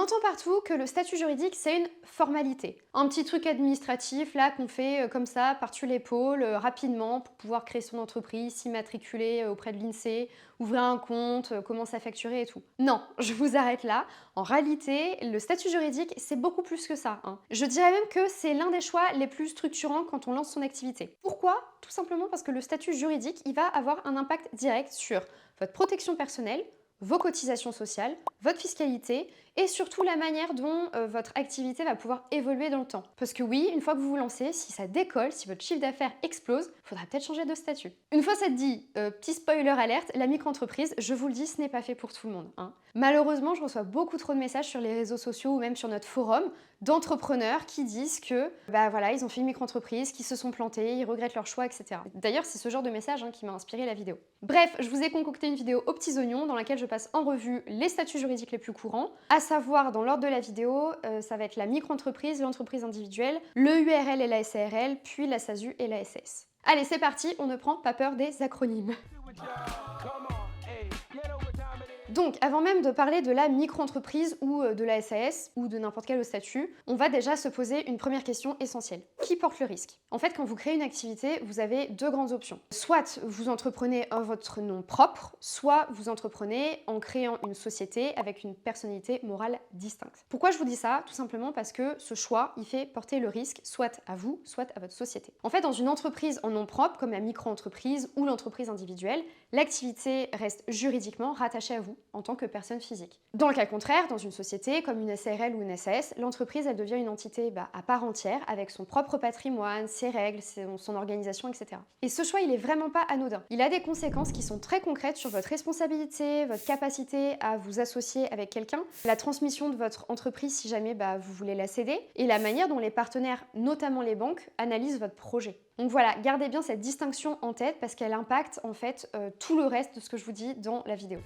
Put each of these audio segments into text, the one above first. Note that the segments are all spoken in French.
entend partout que le statut juridique, c'est une formalité. Un petit truc administratif, là, qu'on fait comme ça, par-dessus l'épaule, rapidement, pour pouvoir créer son entreprise, s'immatriculer auprès de l'INSEE, ouvrir un compte, commencer à facturer et tout. Non, je vous arrête là. En réalité, le statut juridique, c'est beaucoup plus que ça, hein. Je dirais même que c'est l'un des choix les plus structurants quand on lance son activité. Pourquoi? Tout simplement parce que le statut juridique, il va avoir un impact direct sur votre protection personnelle, vos cotisations sociales, votre fiscalité et surtout la manière dont votre activité va pouvoir évoluer dans le temps. Parce que oui, une fois que vous vous lancez, si ça décolle, si votre chiffre d'affaires explose, il faudra peut-être changer de statut. Une fois ça dit, petit spoiler alerte, la micro-entreprise, je vous le dis, ce n'est pas fait pour tout le monde, hein. Malheureusement, je reçois beaucoup trop de messages sur les réseaux sociaux ou même sur notre forum d'entrepreneurs qui disent que bah voilà, ils ont fait une micro-entreprise, qu'ils se sont plantés, ils regrettent leur choix, etc. D'ailleurs, c'est ce genre de message qui m'a inspiré la vidéo. Bref, je vous ai concocté une vidéo aux petits oignons dans laquelle je passe en revue les statuts juridiques les plus courants, à savoir dans l'ordre de la vidéo, ça va être la micro-entreprise, l'entreprise individuelle, le URL et la SARL, puis la SASU et la SAS. Allez, c'est parti, on ne prend pas peur des acronymes. Donc, avant même de parler de la micro-entreprise ou de la SAS ou de n'importe quel autre statut, on va déjà se poser une première question essentielle. Qui porte le risque? En fait, quand vous créez une activité, vous avez deux grandes options. Soit vous entreprenez en votre nom propre, soit vous entreprenez en créant une société avec une personnalité morale distincte. Pourquoi je vous dis ça? Tout simplement parce que ce choix, il fait porter le risque soit à vous, soit à votre société. En fait, dans une entreprise en nom propre, comme la micro-entreprise ou l'entreprise individuelle, l'activité reste juridiquement rattachée à vous en tant que personne physique. Dans le cas contraire, dans une société comme une SARL ou une SAS, l'entreprise elle devient une entité à part entière avec son propre patrimoine, ses règles, son organisation, etc. Et ce choix, il est vraiment pas anodin. Il a des conséquences qui sont très concrètes sur votre responsabilité, votre capacité à vous associer avec quelqu'un, la transmission de votre entreprise si jamais vous voulez la céder, et la manière dont les partenaires, notamment les banques, analysent votre projet. Donc voilà, gardez bien cette distinction en tête parce qu'elle impacte en fait tout le reste de ce que je vous dis dans la vidéo.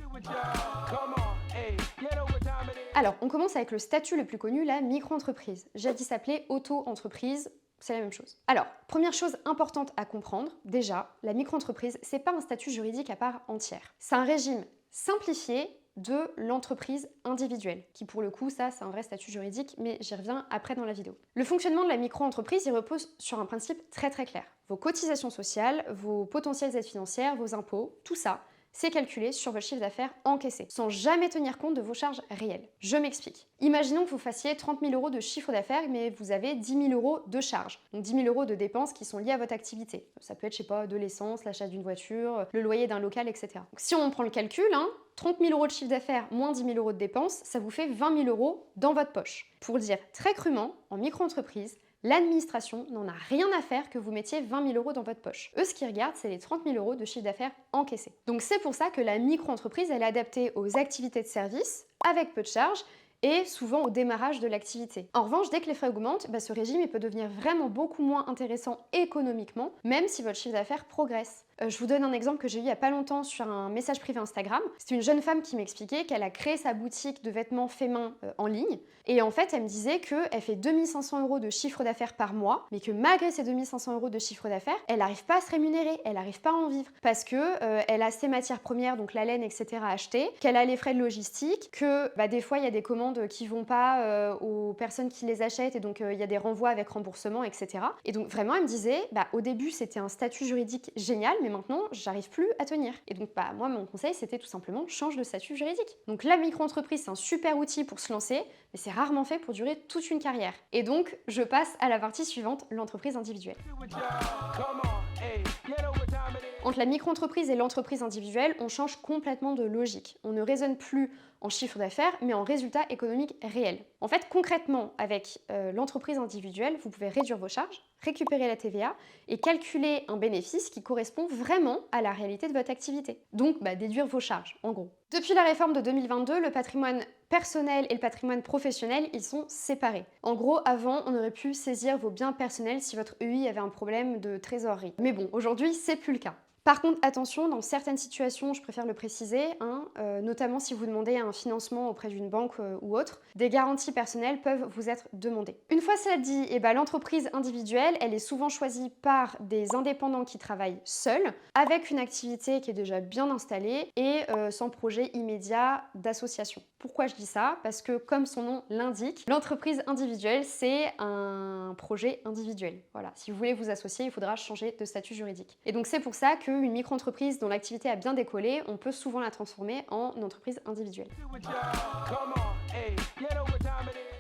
Alors, on commence avec le statut le plus connu, la micro-entreprise. Jadis appelée auto-entreprise, c'est la même chose. Alors, première chose importante à comprendre, déjà, la micro-entreprise, c'est pas un statut juridique à part entière. C'est un régime simplifié de l'entreprise individuelle, qui pour le coup, ça, c'est un vrai statut juridique, mais j'y reviens après dans la vidéo. Le fonctionnement de la micro-entreprise, il repose sur un principe très clair. Vos cotisations sociales, vos potentielles aides financières, vos impôts, tout ça, c'est calculé sur votre chiffre d'affaires encaissé, sans jamais tenir compte de vos charges réelles. Je m'explique. Imaginons que vous fassiez 30 000 € de chiffre d'affaires, mais vous avez 10 000 € de charges. Donc 10 000 € de dépenses qui sont liées à votre activité. Ça peut être, je sais pas, de l'essence, l'achat d'une voiture, le loyer d'un local, etc. Donc si on prend le calcul, 30 000 € de chiffre d'affaires moins 10 000 € de dépenses, ça vous fait 20 000 € dans votre poche. Pour le dire très crûment, en micro-entreprise, l'administration n'en a rien à faire que vous mettiez 20 000 € dans votre poche. Eux, ce qu'ils regardent, c'est les 30 000 € de chiffre d'affaires encaissés. Donc c'est pour ça que la micro-entreprise, elle est adaptée aux activités de service, avec peu de charges, et souvent au démarrage de l'activité. En revanche, dès que les frais augmentent, ce régime il peut devenir vraiment beaucoup moins intéressant économiquement, même si votre chiffre d'affaires progresse. Je vous donne un exemple que j'ai eu il n'y a pas longtemps sur un message privé Instagram. C'est une jeune femme qui m'expliquait qu'elle a créé sa boutique de vêtements faits main en ligne. Et en fait, elle me disait qu'elle fait 2 500 € de chiffre d'affaires par mois, mais que malgré ces 2 500 € de chiffre d'affaires, elle n'arrive pas à se rémunérer, elle n'arrive pas à en vivre. Parce que elle a ses matières premières, donc la laine, etc. à acheter, qu'elle a les frais de logistique, que des fois, il y a des commandes qui vont pas aux personnes qui les achètent, et donc il y a des renvois avec remboursement, etc. Et donc vraiment, elle me disait, au début, c'était un statut juridique génial, mais maintenant, j'arrive plus à tenir. Et donc, moi, mon conseil, c'était tout simplement change de statut juridique. Donc, la micro-entreprise, c'est un super outil pour se lancer, mais c'est rarement fait pour durer toute une carrière. Et donc, je passe à la partie suivante, l'entreprise individuelle. Entre la micro-entreprise et l'entreprise individuelle, on change complètement de logique. On ne raisonne plus en chiffre d'affaires, mais en résultats économiques réels. En fait, concrètement, avec l'entreprise individuelle, vous pouvez réduire vos charges, récupérer la TVA et calculer un bénéfice qui correspond vraiment à la réalité de votre activité. Donc, déduire vos charges, en gros. Depuis la réforme de 2022, le patrimoine personnel et le patrimoine professionnel, ils sont séparés. En gros, avant, on aurait pu saisir vos biens personnels si votre EI avait un problème de trésorerie. Mais bon, aujourd'hui, c'est plus le cas. Par contre, attention, dans certaines situations, je préfère le préciser, notamment si vous demandez un financement auprès d'une banque ou autre, des garanties personnelles peuvent vous être demandées. Une fois cela dit, l'entreprise individuelle, elle est souvent choisie par des indépendants qui travaillent seuls, avec une activité qui est déjà bien installée et sans projet immédiat d'association. Pourquoi je dis ça? Parce que comme son nom l'indique, l'entreprise individuelle, c'est un projet individuel. Voilà, si vous voulez vous associer, il faudra changer de statut juridique. Et donc c'est pour ça qu'une micro-entreprise dont l'activité a bien décollé, on peut souvent la transformer en entreprise individuelle.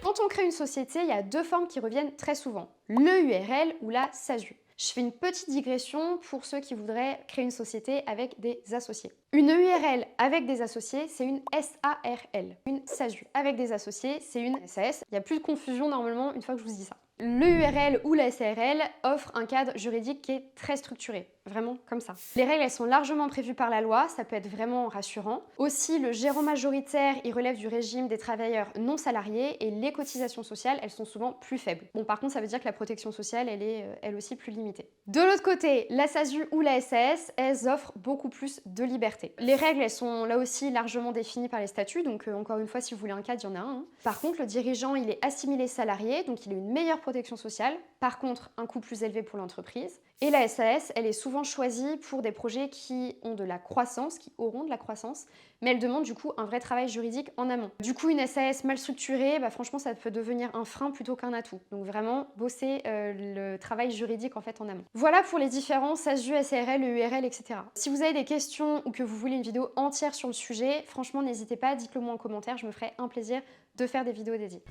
Quand on crée une société, il y a deux formes qui reviennent très souvent, le URL ou la SASU. Je fais une petite digression pour ceux qui voudraient créer une société avec des associés. Une URL avec des associés, c'est une SARL. Une SASU avec des associés, c'est une SAS. Il n'y a plus de confusion normalement une fois que je vous dis ça. Le URL ou la SARL offre un cadre juridique qui est très structuré, vraiment comme ça. Les règles, elles sont largement prévues par la loi, ça peut être vraiment rassurant. Aussi, le gérant majoritaire, il relève du régime des travailleurs non salariés et les cotisations sociales, elles sont souvent plus faibles. Bon, par contre, ça veut dire que la protection sociale, elle est elle aussi plus limitée. De l'autre côté, la SASU ou la SAS, elles offrent beaucoup plus de liberté. Les règles, elles sont là aussi largement définies par les statuts, donc encore une fois, si vous voulez un cadre, il y en a un. Par contre, le dirigeant, il est assimilé salarié, donc il a une meilleure protection sociale, par contre un coût plus élevé pour l'entreprise. Et la SAS, elle est souvent choisie pour des projets qui ont de la croissance, qui auront de la croissance, mais elle demande du coup un vrai travail juridique en amont. Du coup, une SAS mal structurée, franchement, ça peut devenir un frein plutôt qu'un atout. Donc vraiment, bosser le travail juridique en fait en amont. Voilà pour les différences SASU, SARL, URL, etc. Si vous avez des questions ou que vous voulez une vidéo entière sur le sujet, franchement, n'hésitez pas, dites-le moi en commentaire, je me ferai un plaisir de faire des vidéos dédiées.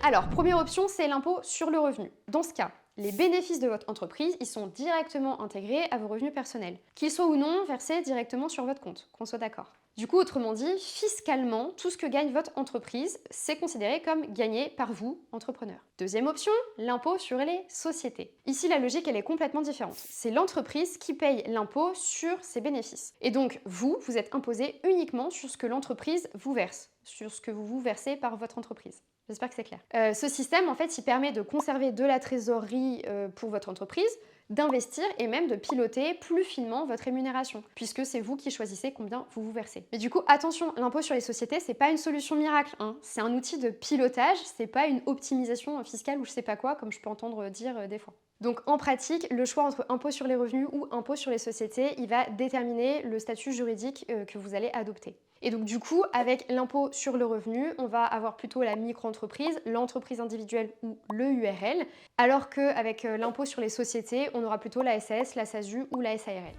Alors, première option, c'est l'impôt sur le revenu. Dans ce cas, les bénéfices de votre entreprise, ils sont directement intégrés à vos revenus personnels, qu'ils soient ou non versés directement sur votre compte, qu'on soit d'accord. Du coup, autrement dit, fiscalement, tout ce que gagne votre entreprise, c'est considéré comme gagné par vous, entrepreneur. Deuxième option, l'impôt sur les sociétés. Ici, la logique, elle est complètement différente. C'est l'entreprise qui paye l'impôt sur ses bénéfices. Et donc, vous êtes imposé uniquement sur ce que l'entreprise vous verse, sur ce que vous versez par votre entreprise. J'espère que c'est clair. Ce système, en fait, il permet de conserver de la trésorerie pour votre entreprise, d'investir et même de piloter plus finement votre rémunération, puisque c'est vous qui choisissez combien vous versez. Mais du coup, attention, l'impôt sur les sociétés, c'est pas une solution miracle, hein. C'est un outil de pilotage, c'est pas une optimisation fiscale ou je sais pas quoi, comme je peux entendre dire des fois. Donc en pratique, le choix entre impôt sur les revenus ou impôt sur les sociétés, il va déterminer le statut juridique que vous allez adopter. Et donc du coup, avec l'impôt sur le revenu, on va avoir plutôt la micro-entreprise, l'entreprise individuelle ou le URL, alors qu'avec l'impôt sur les sociétés, on aura plutôt la SAS, la SASU ou la SARL.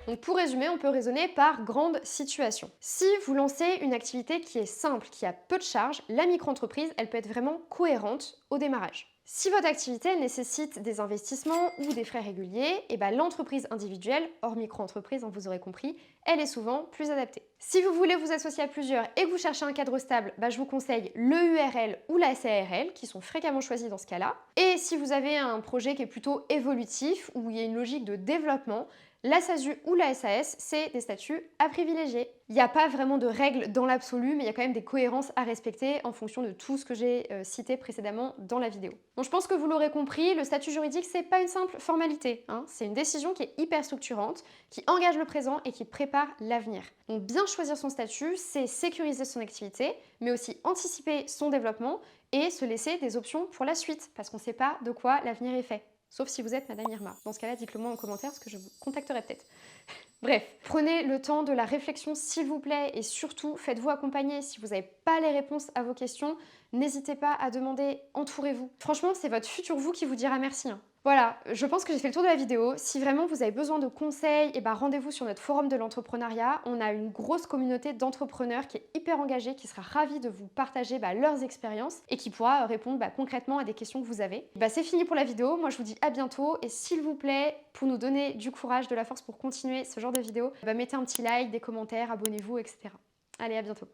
Donc pour résumer, on peut raisonner par grande situation. Si vous lancez une activité qui est simple, qui a peu de charges, la micro-entreprise, elle peut être vraiment cohérente au démarrage. Si votre activité nécessite des investissements ou des frais réguliers, l'entreprise individuelle, hors micro-entreprise, vous aurez compris, elle est souvent plus adaptée. Si vous voulez vous associer à plusieurs et que vous cherchez un cadre stable, je vous conseille le URL ou la SARL qui sont fréquemment choisis dans ce cas-là. Et si vous avez un projet qui est plutôt évolutif, où il y a une logique de développement, la SASU ou la SAS, c'est des statuts à privilégier. Il n'y a pas vraiment de règles dans l'absolu, mais il y a quand même des cohérences à respecter en fonction de tout ce que j'ai cité précédemment dans la vidéo. Donc je pense que vous l'aurez compris, le statut juridique, c'est pas une simple formalité, hein. C'est une décision qui est hyper structurante, qui engage le présent et qui prépare l'avenir. Donc bien choisir son statut, c'est sécuriser son activité, mais aussi anticiper son développement et se laisser des options pour la suite, parce qu'on ne sait pas de quoi l'avenir est fait. Sauf si vous êtes Madame Irma. Dans ce cas-là, dites-le moi en commentaire parce que je vous contacterai peut-être. Bref, prenez le temps de la réflexion s'il vous plaît et surtout faites-vous accompagner. Si vous n'avez pas les réponses à vos questions, n'hésitez pas à demander, entourez-vous. Franchement, c'est votre futur vous qui vous dira merci, hein. Voilà, je pense que j'ai fait le tour de la vidéo. Si vraiment vous avez besoin de conseils, rendez-vous sur notre forum de l'entrepreneuriat. On a une grosse communauté d'entrepreneurs qui est hyper engagée, qui sera ravie de vous partager leurs expériences et qui pourra répondre concrètement à des questions que vous avez. C'est fini pour la vidéo. Moi, je vous dis à bientôt et s'il vous plaît, pour nous donner du courage, de la force pour continuer ce genre de vidéo, mettez un petit like, des commentaires, abonnez-vous, etc. Allez, à bientôt.